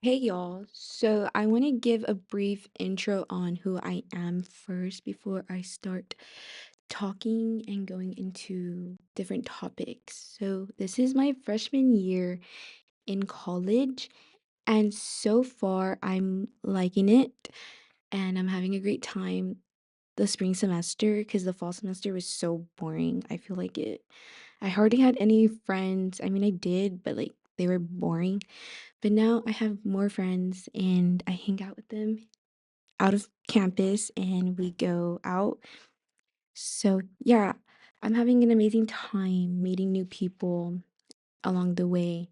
Hey y'all. So I want to give a brief intro on who I am first before I start talking and going into different topics. So this is my freshman year in college, and so far I'm liking it and I'm having a great time the spring semester because the fall semester was so boring. I feel like I hardly had any friends. I mean, I did, but like they were boring. But now I have more friends and I hang out with them out of campus and we go out. So, yeah, I'm having an amazing time meeting new people along the way.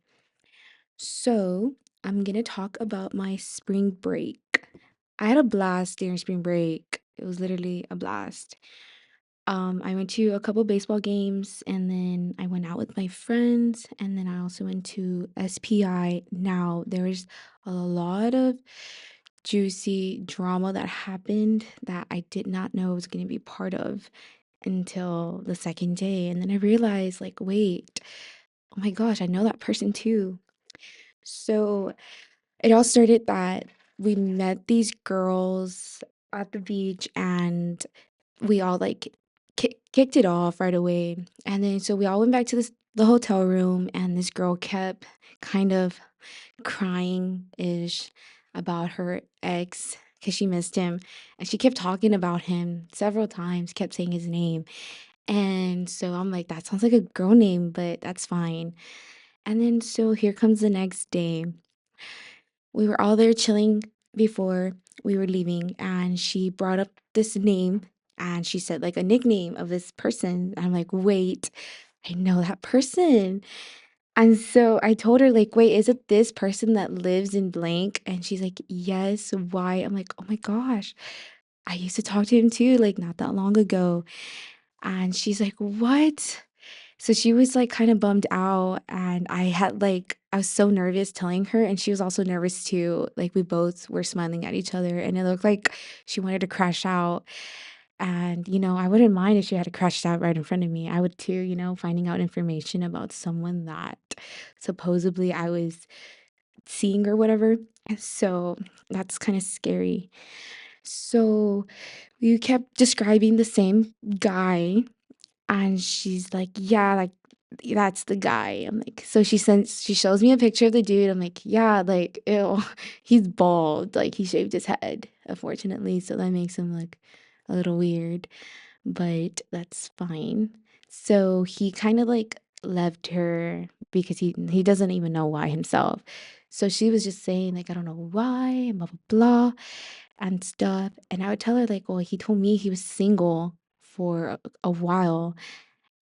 So, I'm going to talk about my spring break. I had a blast during spring break. It was literally a blast. I went to a couple baseball games and then I went out with my friends and then I also went to SPI. Now, there's a lot of juicy drama that happened that I did not know I was going to be part of until the second day. And then I realized, like, wait, oh my gosh, I know that person too. So it all started that we met these girls at the beach and we all like kicked it off right away. And then so we all went back to the hotel room and this girl kept kind of crying ish about her ex because she missed him. And she kept talking about him several times, kept saying his name. And so I'm like, that sounds like a girl name, but that's fine. And then so here comes the next day. We were all there chilling before we were leaving, and she brought up this name and she said like a nickname of this person. I'm like, wait, I know that person. And so I told her, like, wait, is it this person that lives in blank? And she's like, yes, why? I'm like, oh my gosh, I used to talk to him too, like not that long ago. And she's like, what? So she was like kind of bummed out. And I was so nervous telling her. And she was also nervous too. Like, we both were smiling at each other. And it looked like she wanted to crash out. And, I wouldn't mind if she had crashed out right in front of me. I would too, finding out information about someone that supposedly I was seeing or whatever. So that's kind of scary. So we kept describing the same guy, and she's like, yeah, like that's the guy. I'm like, so she shows me a picture of the dude. I'm like, yeah, like, ew, he's bald. Like, he shaved his head, unfortunately. So that makes him look a little weird, but that's fine. So he kind of like left her because he doesn't even know why himself. So she was just saying like, I don't know why, and blah blah blah and stuff. And I would tell her like, well, he told me he was single for a while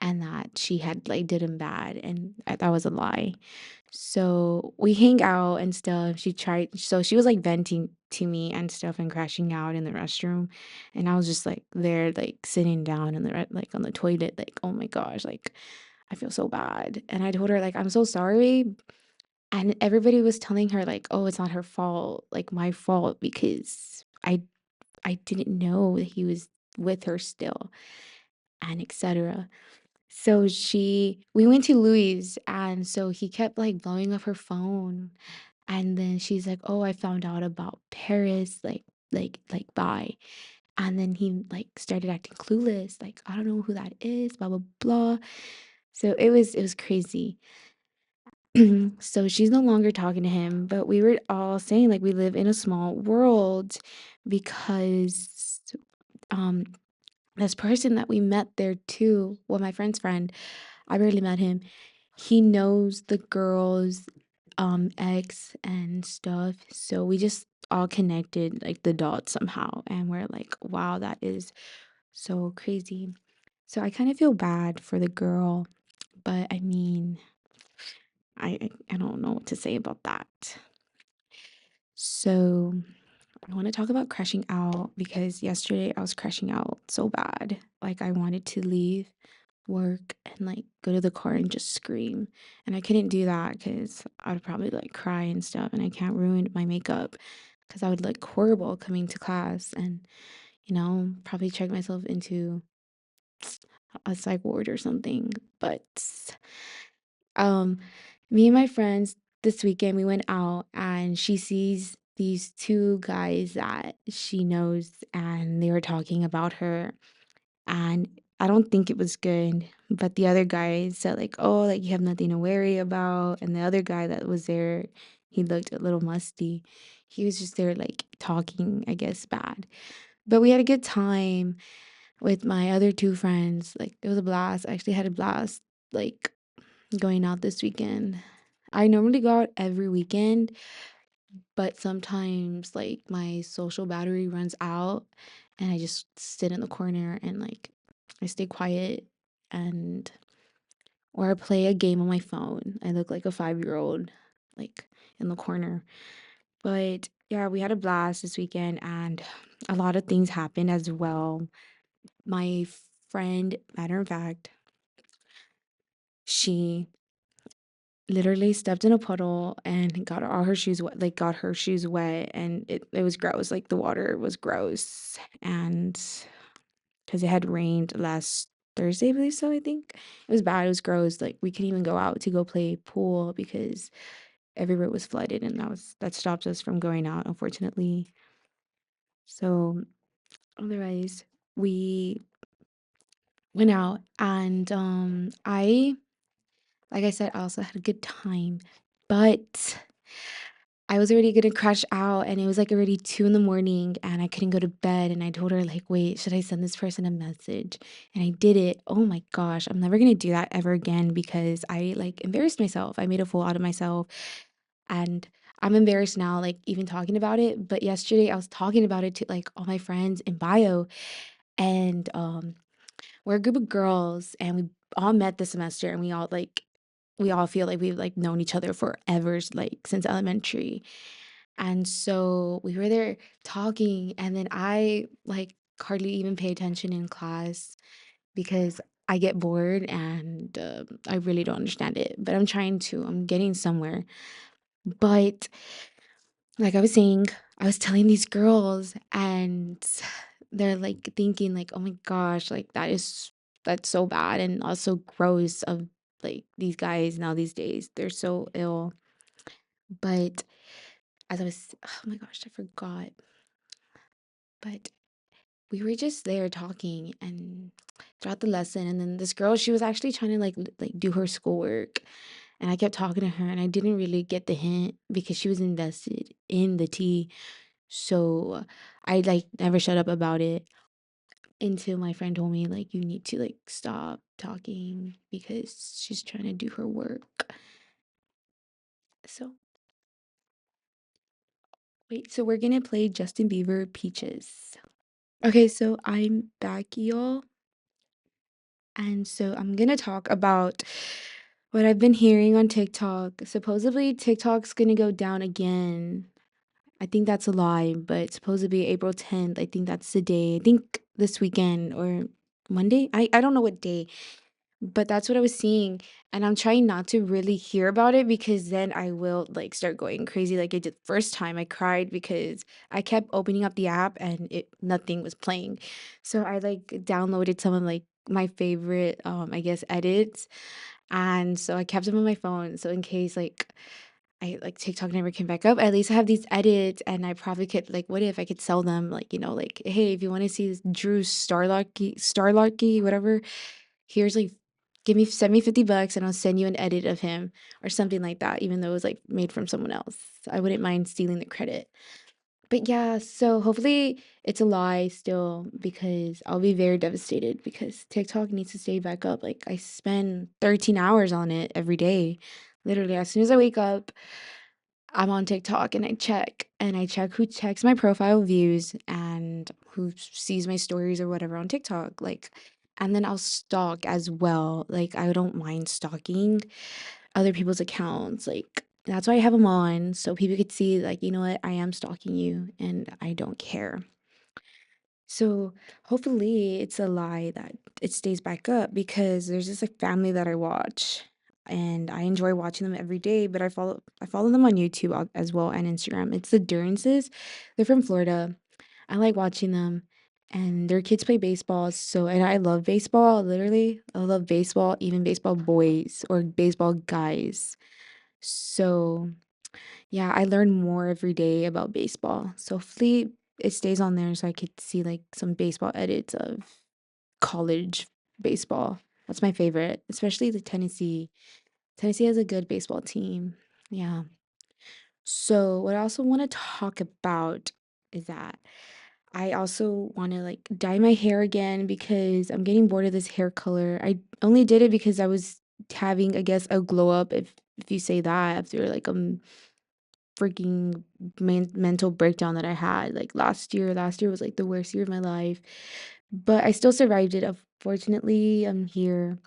and that she had like did him bad, and that was a lie. So we hang out and stuff. She was like venting to me and stuff and crashing out in the restroom. And I was just like there, like sitting down in like on the toilet, like, oh my gosh, like I feel so bad. And I told her, like, I'm so sorry. And everybody was telling her, like, oh, it's not her fault, like my fault, because I didn't know that he was with her still and etc. So we went to Louis, and so he kept like blowing up her phone. And then she's like, "Oh, I found out about Paris, like, bye." And then he like started acting clueless, like, I don't know who that is, blah blah blah. So it was crazy. So she's no longer talking to him, but we were all saying like we live in a small world because um this person that we met there too, well, my friend's friend, I barely met him. He knows the girl's ex and stuff. So we just all connected like the dots somehow. And we're like, wow, that is so crazy. So I kind of feel bad for the girl, but I mean, I don't know what to say about that. So I want to talk about crashing out because yesterday I was crashing out so bad. Like, I wanted to leave work and like go to the car and just scream. And I couldn't do that because I would probably like cry and stuff. And I can't ruin my makeup because I would look horrible coming to class and, probably check myself into a psych ward or something. But um, me and my friends this weekend we went out and she sees these two guys that she knows and they were talking about her, and I don't think it was good. But the other guy said like, "Oh, like you have nothing to worry about." And the other guy that was there, he looked a little musty. He was just there like talking, I guess, bad. But we had a good time with my other two friends. Like it was a blast. I actually had a blast like going out this weekend. I normally go out every weekend, but sometimes like my social battery runs out and I just sit in the corner and like I stay quiet, and or I play a game on my phone. I look like a 5-year-old like in the corner. But yeah, we had a blast this weekend and a lot of things happened as well. My friend, matter of fact, she literally stepped in a puddle and got all her shoes wet, like got her shoes wet, and it was gross. Like the water was gross, and because it had rained last Thursday, I believe so. I think it was bad. It was gross. Like we couldn't even go out to go play pool because everywhere was flooded, and that stopped us from going out, unfortunately. So otherwise, we went out, and I like I said, I also had a good time, but I was already gonna crash out and it was like already 2 in the morning and I couldn't go to bed, and I told her like, "Wait, should I send this person a message?" And I did it. Oh my gosh, I'm never gonna do that ever again because I like embarrassed myself. I made a fool out of myself, and I'm embarrassed now, like even talking about it. But yesterday I was talking about it to like all my friends in bio, and we're a group of girls and we all met this semester, and we all feel like we've like known each other forever, like since elementary. And so we were there talking, and then I like hardly even pay attention in class because I get bored, and I really don't understand it. But I'm getting somewhere. But like I was saying, I was telling these girls, and they're like thinking, like, oh my gosh, like that's so bad and also gross of like these guys now these days. They're so ill. But as I was, oh my gosh, I forgot. But we were just there talking and throughout the lesson, and then this girl, she was actually trying to like do her schoolwork, and I kept talking to her and I didn't really get the hint because she was invested in the tea. So I like never shut up about it until my friend told me like you need to like stop talking because she's trying to do her work. So wait, so we're gonna play Justin Bieber Peaches. Okay, so I'm back, y'all. And so I'm gonna talk about what I've been hearing on TikTok. Supposedly TikTok's gonna go down again. I think that's a lie, but supposedly April 10th, I think that's the day. I think this weekend or Monday. I don't know what day, but that's what I was seeing. And I'm trying not to really hear about it because then I will like start going crazy like I did the first time. I cried because I kept opening up the app and it nothing was playing. So I like downloaded some of like my favorite I guess edits, and so I kept them on my phone so in case like I like TikTok never came back up. At least I have these edits, and I probably could like, what if I could sell them? Like, like, hey, if you want to see this Drew Starlarky, whatever, here's like, send me $50 and I'll send you an edit of him or something like that, even though it was like made from someone else. I wouldn't mind stealing the credit. But yeah, so hopefully it's a lie still because I'll be very devastated because TikTok needs to stay back up. Like, I spend 13 hours on it every day. Literally, as soon as I wake up, I'm on TikTok and I check who checks my profile views and who sees my stories or whatever on TikTok. Like, and then I'll stalk as well. Like, I don't mind stalking other people's accounts. Like, that's why I have them on so people could see, like, you know what, I am stalking you and I don't care. So hopefully it's a lie that it stays back up because there's this like family that I watch and I enjoy watching them every day, but I follow them on YouTube as well and Instagram. It's the Durances. They're from Florida. I like watching them, and their kids play baseball. So and I love baseball, literally. I love baseball, even baseball boys or baseball guys. So Yeah, I learn more every day about baseball. So hopefully it stays on there so I could see like some baseball edits of college baseball. That's my favorite, especially the Tennessee. Tennessee has a good baseball team. Yeah. So what I also want to talk about is that I also want to like dye my hair again because I'm getting bored of this hair color. I only did it because I was having, I guess, a glow up if you say that after like freaking mental breakdown that I had like last year. Last year was like the worst year of my life, but I still survived it. Unfortunately, I'm here.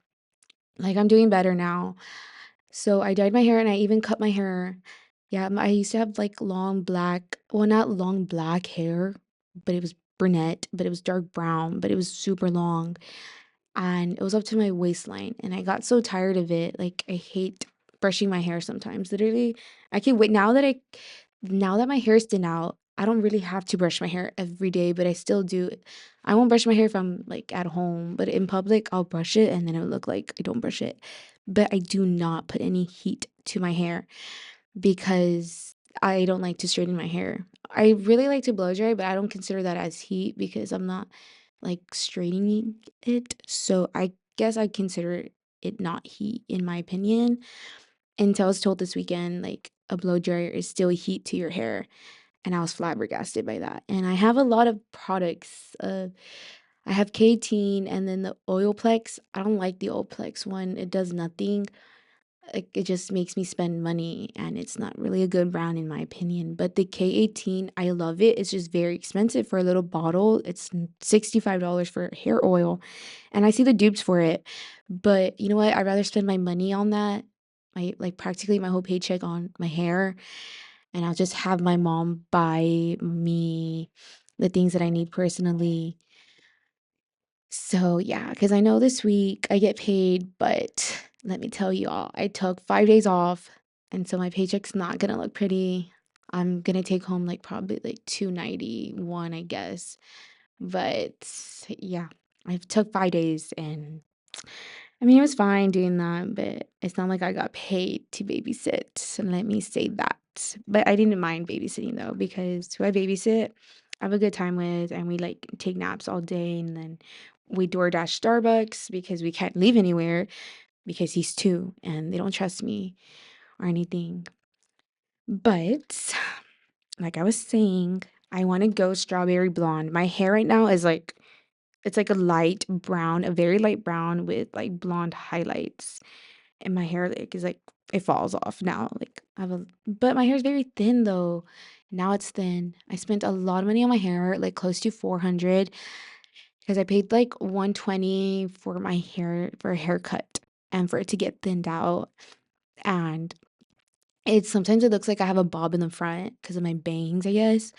Like I'm doing better now. So I dyed my hair and I even cut my hair. Yeah, I used to have like long black, well, not long black hair, but it was brunette, but it was dark brown, but it was super long and it was up to my waistline. And I got so tired of it. Like I hate brushing my hair sometimes. Literally, I can wait now that my hair is thin out, I don't really have to brush my hair every day, but I still do. I won't brush my hair if I'm like at home, but in public, I'll brush it and then it'll look like I don't brush it. But I do not put any heat to my hair because I don't like to straighten my hair. I really like to blow dry, but I don't consider that as heat because I'm not like straightening it. So I guess I consider it not heat in my opinion. Until I was told this weekend, like a blow dryer is still heat to your hair. And I was flabbergasted by that. And I have a lot of products. I have K18 and then the Oilplex. I don't like the Oilplex one. It does nothing. Like it just makes me spend money and it's not really a good brand in my opinion. But the K18, I love it. It's just very expensive for a little bottle. It's $65 for hair oil. And I see the dupes for it. But you know what? I'd rather spend my money on that. My like practically my whole paycheck on my hair. And I'll just have my mom buy me the things that I need personally. So, yeah, because I know this week I get paid, but let me tell you all, I took 5 days off, and so my paycheck's not gonna look pretty. I'm gonna take home like probably like 291, I guess. But yeah, I took 5 days and I mean, it was fine doing that, but it's not like I got paid to babysit. So let me say that. But I didn't mind babysitting though, because who I babysit, I have a good time with, and we like take naps all day, and then we DoorDash Starbucks because we can't leave anywhere because he's two and they don't trust me or anything. But like I was saying, I want to go strawberry blonde. My hair right now is like it's like a light brown, a very light brown with like blonde highlights. And my hair like is like it falls off now. Like I have a but my hair is very thin though. Now it's thin. I spent a lot of money on my hair, like close to 400 because I paid like 120 for my hair for a haircut and for it to get thinned out. And it sometimes it looks like I have a bob in the front because of my bangs, I guess.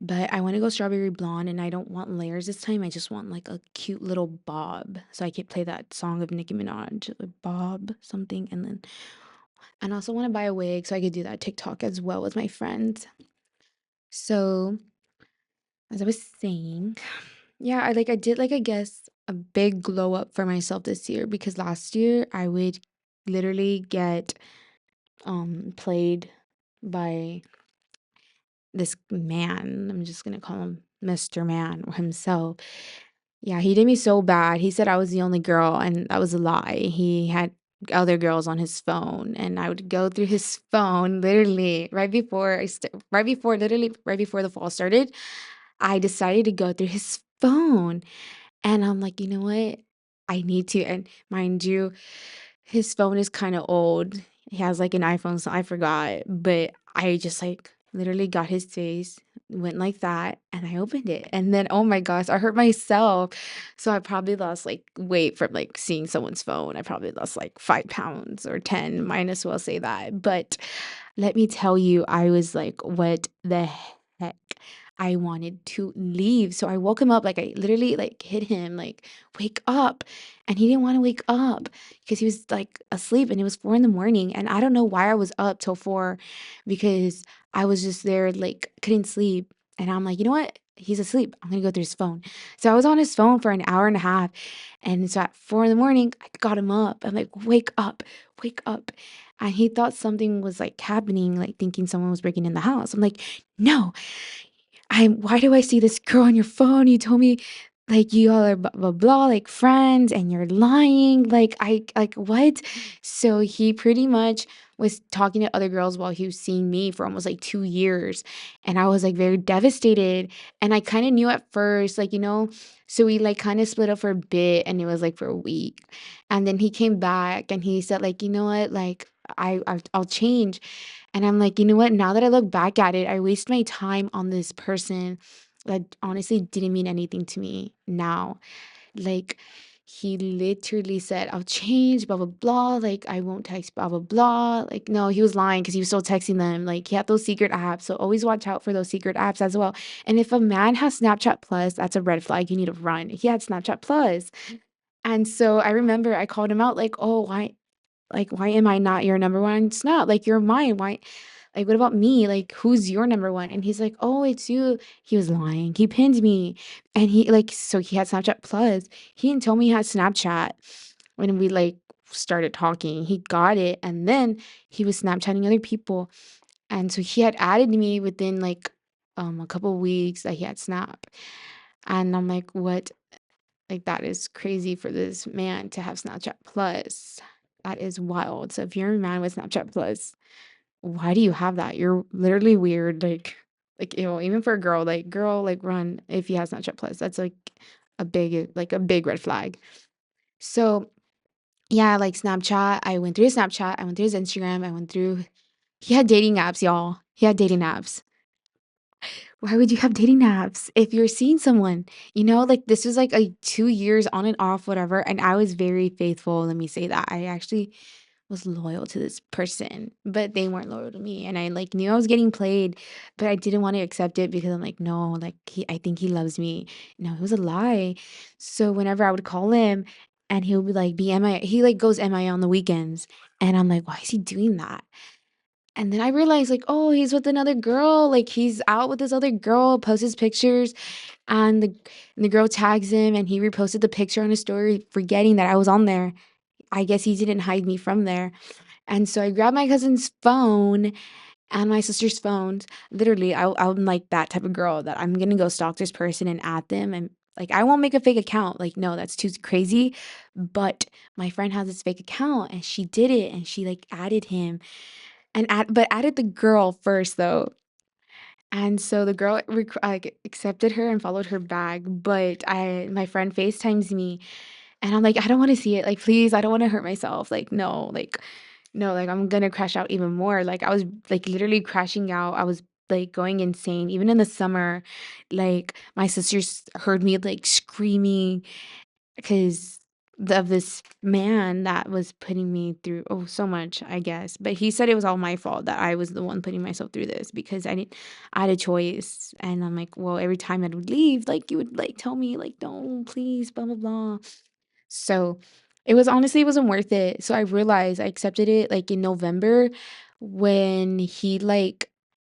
But I want to go strawberry blonde and I don't want layers this time. I just want like a cute little bob. So I could play that song of Nicki Minaj, Bob something. And I also want to buy a wig so I could do that TikTok as well with my friends. So as I was saying, yeah, I did like I guess a big glow up for myself this year because last year I would literally get played by this man. I'm just gonna call him Mr. Man himself. Yeah, he did me so bad. He said I was the only girl, and that was a lie. He had other girls on his phone, and I would go through his phone literally right before the fall started. I decided to go through his phone, and I'm like, you know what? I need to. And mind you, his phone is kind of old. He has like an iPhone, so I forgot. But I just like literally got his face, went like that, and I opened it. And then, oh my gosh, I hurt myself. So I probably lost like weight from like seeing someone's phone. I probably lost like 5 pounds or 10. Might as well say that. But let me tell you, I was like, what the heck? I wanted to leave. So I woke him up, like I literally like hit him, like, wake up. And he didn't want to wake up because he was like asleep and it was 4 in the morning. And I don't know why I was up till 4 because I was just there, like, couldn't sleep. And I'm like, you know what? He's asleep. I'm gonna go through his phone. So I was on his phone for an hour and a half. And so at 4 in the morning, I got him up. I'm like, wake up, wake up. And he thought something was like happening, like thinking someone was breaking in the house. I'm like, no, why do I see this girl on your phone? You told me like you all are blah blah blah, like friends, and you're lying. Like like what? So he pretty much was talking to other girls while he was seeing me for almost like 2 years. And I was like very devastated. And I kind of knew at first, like, so we like kind of split up for a bit and it was like for a week. And then he came back and he said, like, you know what, like I'll change. And I'm like, you know what? Now that I look back at it, I waste my time on this person that honestly didn't mean anything to me now. Like, he literally said, I'll change, blah, blah, blah. Like, I won't text, blah, blah, blah. Like, no, he was lying because he was still texting them. Like, he had those secret apps. So always watch out for those secret apps as well. And if a man has Snapchat Plus, that's a red flag. You need to run. He had Snapchat Plus. And so I remember I called him out, like, oh, why am I not your number one snap? Like, you're mine. Why? Like, what about me? Like, who's your number one? And he's like, oh, it's you. He was lying. He pinned me. And so he had Snapchat Plus. He didn't tell me he had Snapchat when we like started talking. He got it. And then he was Snapchatting other people. And so he had added me within like a couple weeks that he had Snap. And I'm like, what? Like, that is crazy for this man to have Snapchat Plus. That is wild. So if you're a man with Snapchat Plus, why do you have that? You're literally weird. Like, even for a girl, like, girl, like, run if he has Snapchat Plus. That's like a big red flag. So yeah, like Snapchat, I went through his Snapchat, I went through his Instagram, he had dating apps, y'all. He had dating apps. Why would you have dating apps if you're seeing someone? Like, this was like a 2 years on and off, whatever, and I was very faithful, let me say that. I actually was loyal to this person, but they weren't loyal to me, and I, like, knew I was getting played, but I didn't wanna accept it because I'm like, "No, like, I think he loves me." No, it was a lie. So whenever I would call him and he'll be like, be MIA, he, like, goes MIA on the weekends, and I'm like, "Why is he doing that?" And then I realized, like, oh, he's with another girl. Like, he's out with this other girl, posts his pictures, and the girl tags him, and he reposted the picture on his story, forgetting that I was on there. I guess he didn't hide me from there. And so I grabbed my cousin's phone and my sister's phones. Literally, I'm like that type of girl that I'm gonna go stalk this person and add them. And like, I won't make a fake account. Like, no, that's too crazy. But my friend has this fake account, and she did it, and she like added him but added the girl first though. And so the girl like accepted her and followed her back, but I my friend FaceTimes me and I'm like, I don't want to see it. Like, please, I don't want to hurt myself. Like, no, no, like I'm gonna crash out even more. Like, I was like literally crashing out. I was like going insane. Even in the summer, like my sisters heard me like screaming because of this man that was putting me through, oh, so much, I guess. But he said it was all my fault, that I was the one putting myself through this because I had a choice. And I'm like, well, every time I would leave, like, you would like tell me, like, no, please, blah, blah, blah. So it wasn't worth it. So I realized I accepted it like in November when he like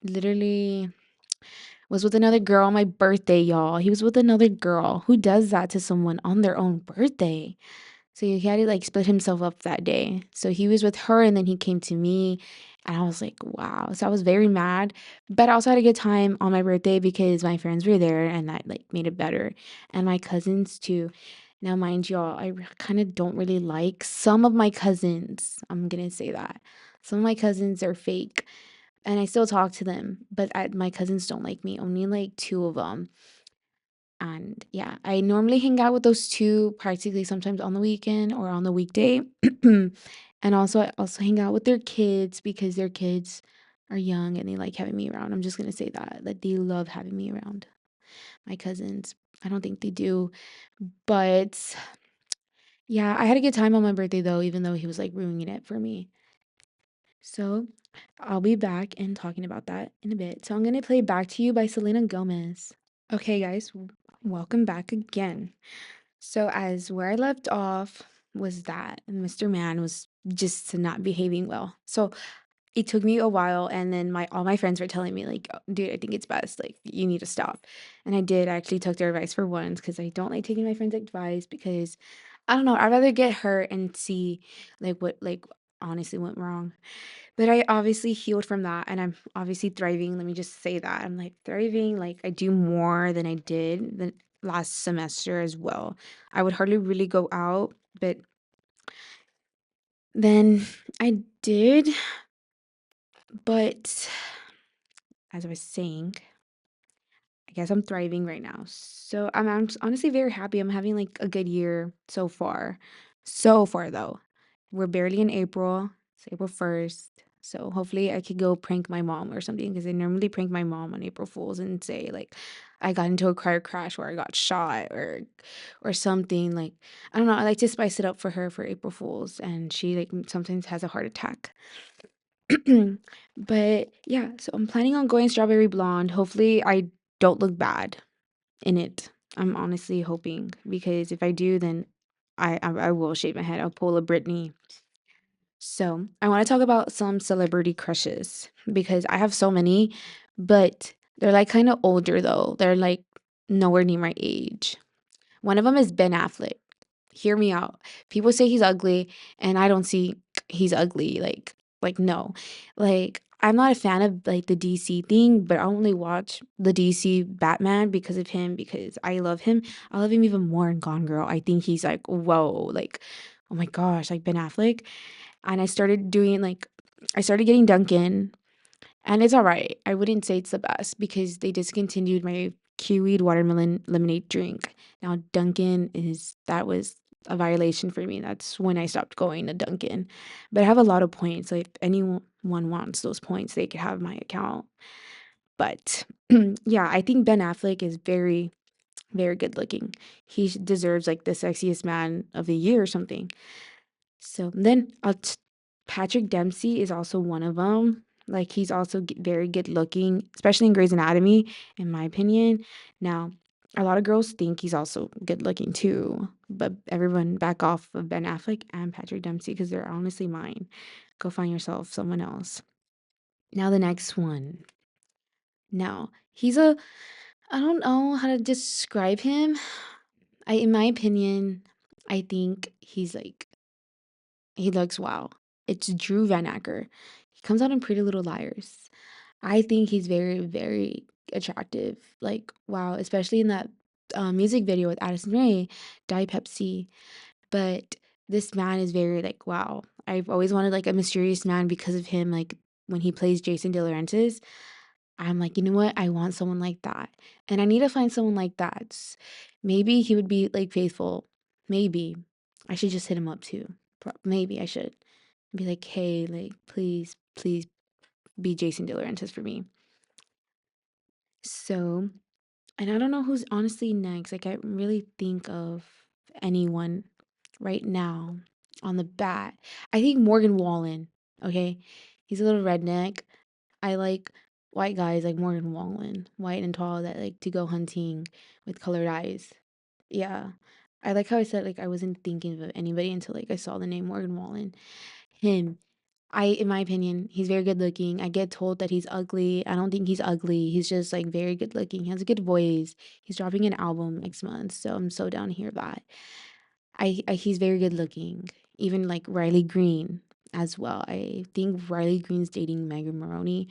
literally was with another girl on my birthday, y'all. He was with another girl. Who does that to someone on their own birthday? So he had to like split himself up that day. So he was with her and then he came to me and I was like, wow. So I was very mad, but I also had a good time on my birthday because my friends were there and that like made it better. And my cousins too. Now, mind y'all, I kind of don't really like some of my cousins. I'm gonna say that. Some of my cousins are fake and I still talk to them, but my cousins don't like me. Only like two of them. And yeah, I normally hang out with those 2 practically sometimes on the weekend or on the weekday. And also, I also hang out with their kids because their kids are young and they like having me around. I'm just gonna say that they love having me around. My cousins, I don't think they do, but yeah, I had a good time on my birthday though, even though he was like ruining it for me. So I'll be back and talking about that in a bit. So I'm gonna play Back to You by Selena Gomez. Okay, guys, welcome back again. So, as where I left off was that Mr. Man was just not behaving well. So, it took me a while, and then my all my friends were telling me like, "Oh, dude, I think it's best, like, you need to stop." And I did. I actually took their advice for once because I don't like taking my friends' advice because I don't know, I'd rather get hurt and see like what like honestly went wrong. But I obviously healed from that, and I'm obviously thriving. Let me just say that. I'm like thriving, like I do more than I did the last semester as well. I would hardly really go out, but then I did. But as I was saying, I guess I'm thriving right now. So I'm honestly very happy. I'm having like a good year so far. So far though. We're barely in April. It's April 1st. So hopefully I could go prank my mom or something because I normally prank my mom on April Fools and say like I got into a car crash where I got shot or something like I don't know. I like to spice it up for her for April Fools and she like sometimes has a heart attack. But yeah, so I'm planning on going strawberry blonde. Hopefully I don't look bad in it. I'm honestly hoping because if I do, then I will shave my head. I'll pull a Britney. So I want to talk about some celebrity crushes because I have so many, but they're like kind of older though. They're like nowhere near my age. One of them is Ben Affleck. Hear me out. People say he's ugly, and I don't see he's ugly. Like no. Like I'm not a fan of like the DC thing, but I only watch the DC Batman because of him because I love him. I love him even more in Gone Girl. I think he's like, whoa, like, oh my gosh, like Ben Affleck. And I started getting Dunkin', and it's alright. I wouldn't say it's the best because they discontinued my kiwi watermelon lemonade drink. Now Dunkin' that was a violation for me. That's when I stopped going to Dunkin'. But I have a lot of points. Like if anyone wants those points, they could have my account. But yeah, I think Ben Affleck is very, very good looking. He deserves like the sexiest man of the year or something. So then Patrick Dempsey is also one of them. Like he's also very good looking, especially in Grey's Anatomy, in my opinion. Now, a lot of girls think he's also good looking too, but everyone back off of Ben Affleck and Patrick Dempsey because they're honestly mine. Go find yourself someone else. Now the next one. Now I don't know how to describe him. In my opinion, I think he looks wow. It's Drew Van Acker. He comes out in Pretty Little Liars. I think he's very, very attractive. Like, wow, especially in that music video with Addison Rae, Die Pepsi. But this man is very, like, wow. I've always wanted, like, a mysterious man because of him. Like, when he plays Jason De Laurentiis, I'm like, you know what? I want someone like that. And I need to find someone like that. Maybe he would be, like, faithful. Maybe. I should just hit him up too. Maybe I should be like, hey, like, please, please be Jason De Laurentiis for me. So, and I don't know who's honestly next. Like, I can't really think of anyone right now on the bat. I think Morgan Wallen. Okay, he's a little redneck. I like white guys like Morgan Wallen, white and tall that like to go hunting with colored eyes. Yeah. I like how I said like I wasn't thinking of anybody until like I saw the name Morgan Wallen. Him. In my opinion, he's very good looking. I get told that he's ugly. I don't think he's ugly. He's just like very good looking. He has a good voice. He's dropping an album next month, so I'm so down to hear that. He's very good looking. Even like Riley Green as well. I think Riley Green's dating Megan Maroney.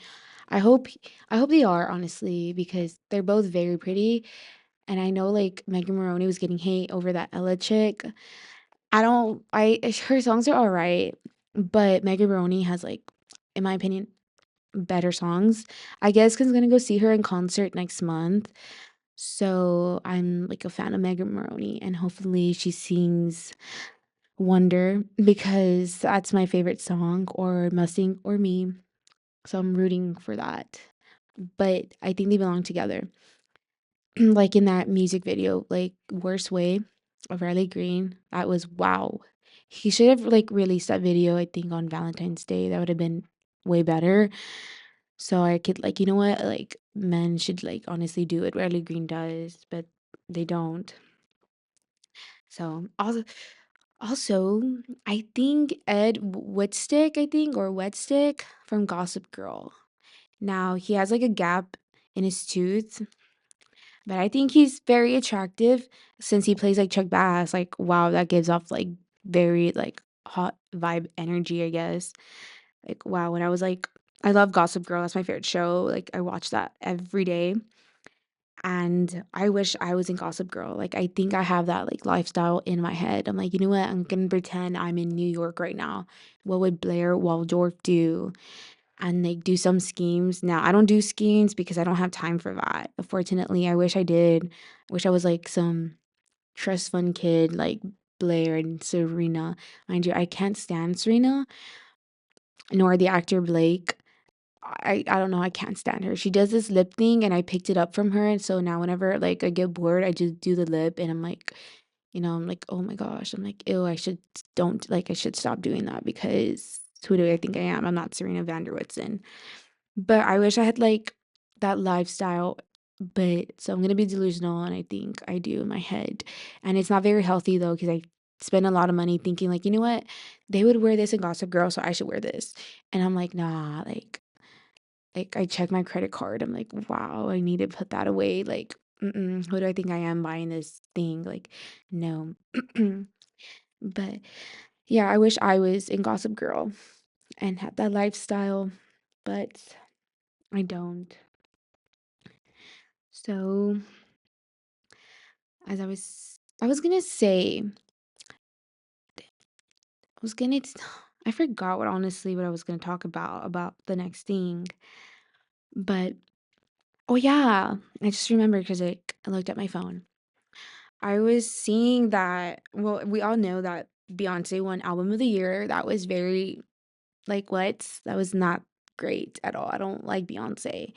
I hope I hope they are honestly because they're both very pretty. And I know like Megan Maroney was getting hate over that Ella chick. I don't I Her songs are alright, but Megan Maroney has like, in my opinion, better songs. I guess 'cause I'm gonna go see her in concert next month. So I'm like a fan of Megan Maroney and hopefully she sings Wonder because that's my favorite song or Mustang or Me. So I'm rooting for that. But I think they belong together. Like in that music video, like Worst Way of Riley Green, that was wow. He should have like released that video, I think, on Valentine's Day. That would have been way better. So I could like, you know what? Like men should like honestly do what Riley Green does, but they don't. So Also, I think Ed Whitstick, I think, or Wedstick from Gossip Girl. Now, he has like a gap in his tooth, but I think he's very attractive since he plays like Chuck Bass. Like, wow, that gives off like very like hot vibe energy, I guess. Like, wow, when I was like, I love Gossip Girl. That's my favorite show. Like, I watch that every day. And I wish I was in Gossip Girl. Like, I think I have that like lifestyle in my head. I'm like, you know what? I'm gonna pretend I'm in New York right now. What would Blair Waldorf do? And like do some schemes. Now, I don't do schemes because I don't have time for that. Unfortunately, I wish I did. I wish I was like some trust fund kid like Blair and Serena. Mind you, I can't stand Serena nor the actor Blake. I don't know, I can't stand her. She does this lip thing and I picked it up from her, and so now whenever, like, I get bored, I just do the lip and I'm like, I'm like, "Oh my gosh." I'm like, "Ew, I should don't like, I should stop doing that because who do I think I am? I'm not Serena van der Woodsen." But I wish I had, like, that lifestyle, but so I'm gonna be delusional, and I think I do in my head, and it's not very healthy though because I spend a lot of money thinking like, "You know what? They would wear this in Gossip Girl, so I should wear this." And I'm like, "Nah," I check my credit card, I'm like, "Wow, I need to put that away," like, "Mm-mm, who do I think I am buying this thing?" Like, no. But, yeah, I wish I was in Gossip Girl and had that lifestyle, but I don't. So, as I was gonna say I was gonna t I forgot what I was gonna talk about the next thing, but oh, yeah, I just remembered 'cause, like, I looked at my phone. I was seeing that well, we all know that Beyoncé won Album of the Year. That was very like, what? That was not great at all. I don't like Beyoncé.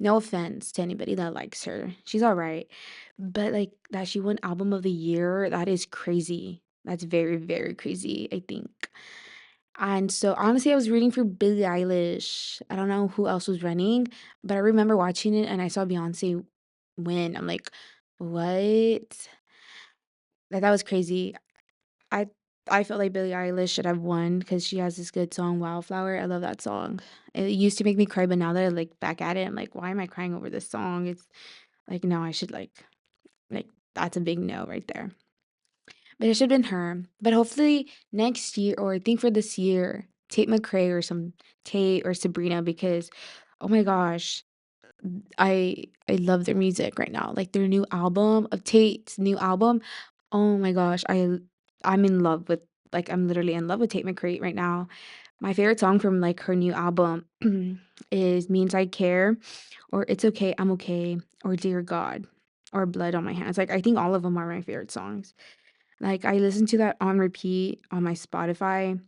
No offense to anybody that likes her. She's alright. But, like, that she won Album of the Year, that is crazy. That's very, very crazy, I think. And so, honestly, I was rooting for Billie Eilish. I don't know who else was running, but I remember watching it and I saw Beyoncé win. I'm like, "What?" Like, that was crazy. I I felt like Billie Eilish should have won because she has this good song, Wildflower. I love that song. It used to make me cry, but now that I look back at it, I'm like, "Why am I crying over this song?" It's like, no, I should like, that's a big no right there. But it should have been her. But hopefully next year, or I think for this year, Tate McRae or some Tate or Sabrina, because, oh my gosh, I love their music right now. Like their new album, of Tate's new album. Oh my gosh, I'm in love with I'm literally in love with Tate McRae right now. My favorite song from like her new album is Means I Care, or It's Okay, I'm Okay, or Dear God, or Blood on My Hands. Like I think all of them are my favorite songs. Like I listen to that on repeat on my Spotify.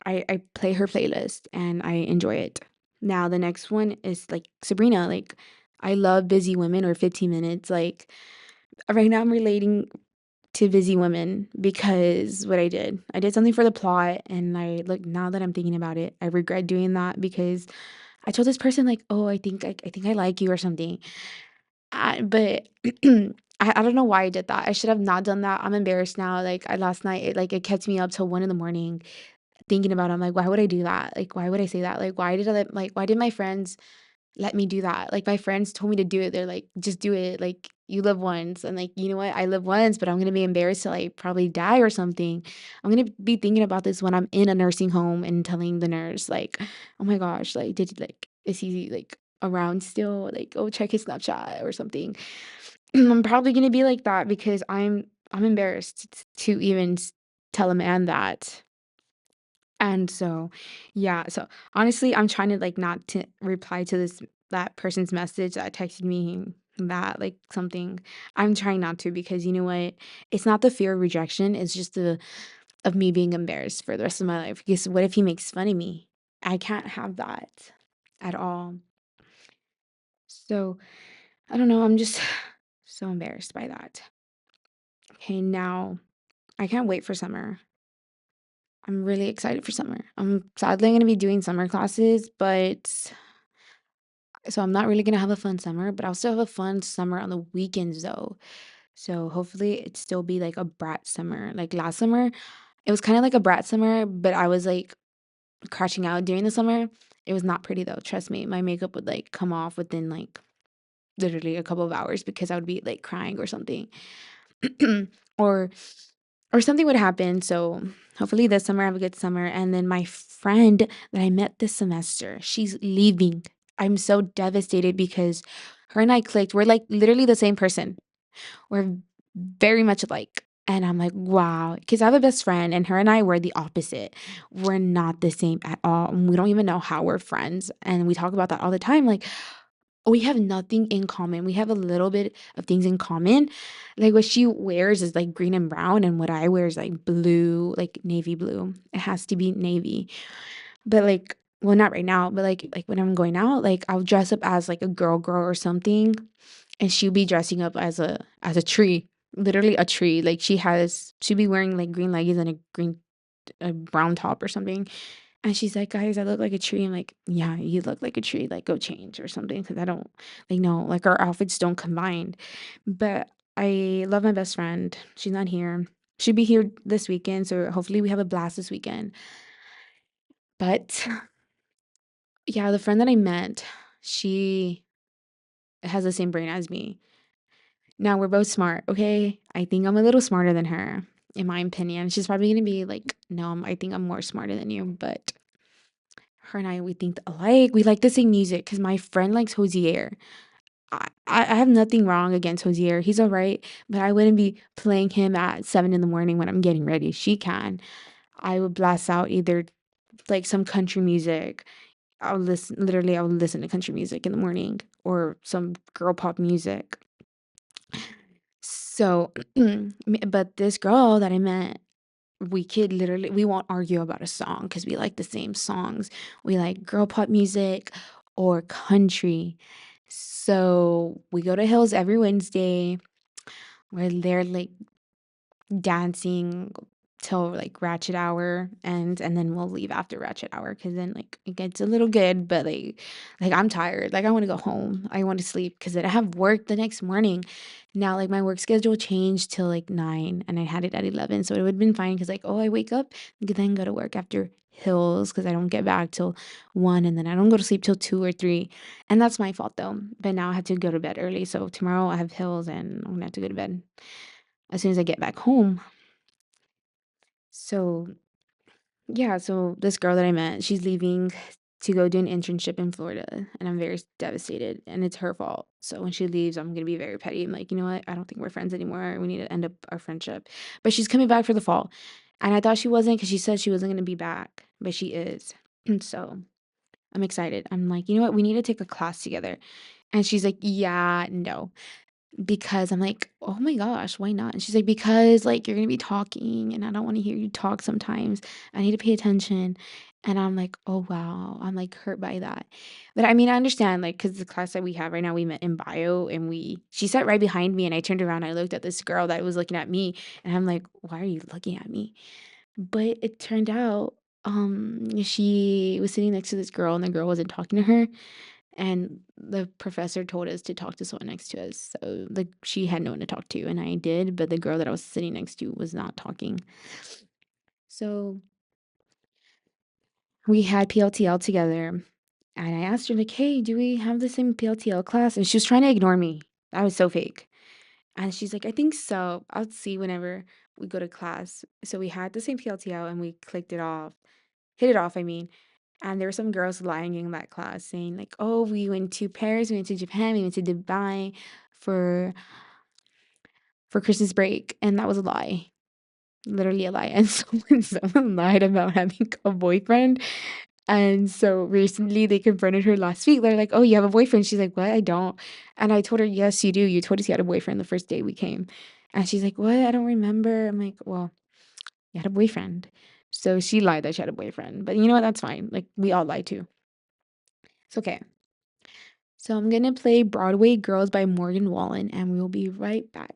I play her playlist and I enjoy it. Now the next one is like Sabrina. Like I love Busy Women or 15 Minutes. Like right now I'm relating to Busy Women because what I did something for the plot, and I like now that I'm thinking about it, I regret doing that because I told this person like, "Oh, I think I like you," or something. But I don't know why I did that. I should have not done that. I'm embarrassed now. Like I last night, it kept me up till 1 in the morning thinking about it. I'm like, why would I do that? Like, why would I say that? Like, why did my friends let me do that? Like, my friends told me to do it. They're like, just do it. Like, you live once. And like, you know what? I live once, but I'm gonna be embarrassed to like probably die or something. I'm gonna be thinking about this when I'm in a nursing home and telling the nurse, like, oh my gosh, like, is he like around still? Like, oh, check his Snapchat or something. I'm probably gonna be like that because I'm embarrassed to even tell a man that. And so, yeah, so honestly, I'm trying to like not to reply to that person's message that texted me that like something. I'm trying not to because you know what? It's not the fear of rejection, it's just the of me being embarrassed for the rest of my life. Because what if he makes fun of me? I can't have that at all. So, I don't know, I'm just so embarrassed by that. Okay, now I can't wait for summer. I'm really excited for summer. I'm sadly gonna be doing summer classes, but so I'm not really gonna have a fun summer, but I'll still have a fun summer on the weekends though. So hopefully it still be like a brat summer. Like last summer, It was kind of like a brat summer, but I was like crashing out during the summer. It was not pretty though. Trust me, my makeup would like come off within like literally a couple of hours because I would be like crying or something. or or something would happen. So hopefully this summer I have a good summer. And then my friend that I met this semester, she's leaving. I'm so devastated because her and I clicked. We're like literally the same person. We're very much alike. And I'm like, wow. Because I have a best friend, and her and I were the opposite. We're not the same at all. And we don't even know how we're friends. And we talk about that all the time. Like, we have nothing in common. We have a little bit of things in common. Like what she wears is like green and brown, and what I wear is like blue, like navy blue. It has to be navy. But like, well, not right now, but like when I'm going out, like I'll dress up as like a girl or something, and she'll be dressing up as a tree, literally a tree. Like she'll be wearing like green leggings and a brown top or something, and she's like, "Guys, I look like a tree." I'm like, "Yeah, you look like a tree. Like, go change or something." Because I don't, like, no, like our outfits don't combine. But I love my best friend. She's not here. She'll be here this weekend, so hopefully we have a blast this weekend. But yeah, the friend that I met, she has the same brain as me. Now we're both smart, okay? I think I'm a little smarter than her, in my opinion. She's probably gonna be like, "No, I think I'm more smarter than you," but her and I, we think alike. We like the same music because my friend likes Hosier. I have nothing wrong against Hosier. He's all right, but I wouldn't be playing him at 7 in the morning when I'm getting ready. She can. I would blast out either like some country music. I would listen to country music in the morning or some girl pop music. So, but this girl that I met, we won't argue about a song because we like the same songs. We like girl pop music or country. So we go to Hills every Wednesday. We're there like dancing till like ratchet hour and then we'll leave after ratchet hour because then like it gets a little good, but like I'm tired, like I want to go home, I want to sleep because I have work the next morning. Now like my work schedule changed till like 9 and I had it at 11, so it would have been fine because like, oh, I wake up, then go to work after Hills because I don't get back till 1 and then I don't go to sleep till 2 or 3, and that's my fault though. But now I have to go to bed early, so tomorrow I have Hills and I'm gonna have to go to bed as soon as I get back home. So, yeah, so this girl that I met, she's leaving to go do an internship in Florida, and I'm very devastated, and it's her fault. So when she leaves, I'm gonna be very petty. I'm like, you know what? I don't think we're friends anymore. We need to end up our friendship. But she's coming back for the fall, and I thought she wasn't because she said she wasn't gonna be back, but she is. And so I'm excited. I'm like, you know what? We need to take a class together. And she's like, yeah, no. Because I'm like, "Oh my gosh, why not?" And she's like, "Because, like, you're gonna be talking, and I don't wanna hear you talk sometimes. I need to pay attention." And I'm like, "Oh, wow." I'm, like, hurt by that. But, I mean, I understand, like, because the class that we have right now, we met in bio, and she sat right behind me, and I turned around, I looked at this girl that was looking at me, and I'm like, "Why are you looking at me?" But it turned out, she was sitting next to this girl, and the girl wasn't talking to her. And the professor told us to talk to someone next to us. So, like, she had no one to talk to, and I did, but the girl that I was sitting next to was not talking. So, we had PLTL together, and I asked her, like, "Hey, do we have the same PLTL class?" And she was trying to ignore me. I was so fake. And she's like, "I think so. I'll see whenever we go to class." So, we had the same PLTL and we clicked it off, hit it off, I mean. And there were some girls lying in that class saying like, "Oh, we went to Paris, we went to Japan, we went to Dubai for Christmas break," and that was a lie, literally a lie. And so when someone lied about having a boyfriend, and so recently they confronted her last week. They're like, "Oh, you have a boyfriend?" She's like, "What? I don't." And I told her, "Yes, you do. You told us you had a boyfriend the first day we came." And she's like, "What? I don't remember." I'm like, "Well, you had a boyfriend." So she lied that she had a boyfriend. But you know what? That's fine. Like we all lie too. It's okay. So I'm gonna play Broadway Girls by Morgan Wallen, and we'll be right back.